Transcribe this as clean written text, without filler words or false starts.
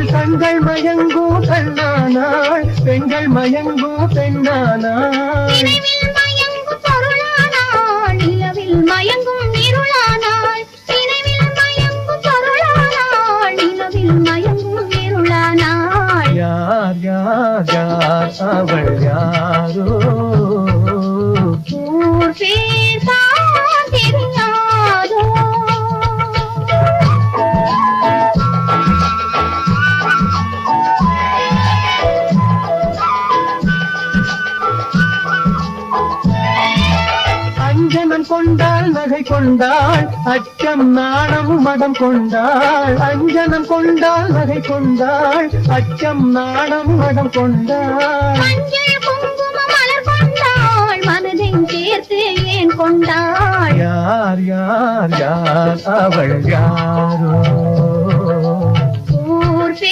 கண்கள் மயங்கும் கண்ணானாள் பெண்கள் மயங்கும் பெண்ணானாள் நினைவில் மயங்கும் பொருளானாள் நிலவில் மயங்கும் இருளானாள் நினைவில் மயங்கும் பொருளானாள் நிலவில் மயங்கும் இருளானாள் யார் யார் யார் அவள் யாரோ ஊர் பேர்தான் தெரியாதோ அஞ்சனம் கொண்டாள் நகை கொண்டாள் அச்சம் நாணம் மடம் கொண்டாள் அஞ்சனம் கொண்டாள் நகை கொண்டாள் அச்சம் நாணம் மடம் கொண்டாள் மஞ்சள் குங்கும மலர் கொண்டாள் மனதை சேர்த்து ஏன் கொண்டாள் யார் யார் யார் அவள் யாரோ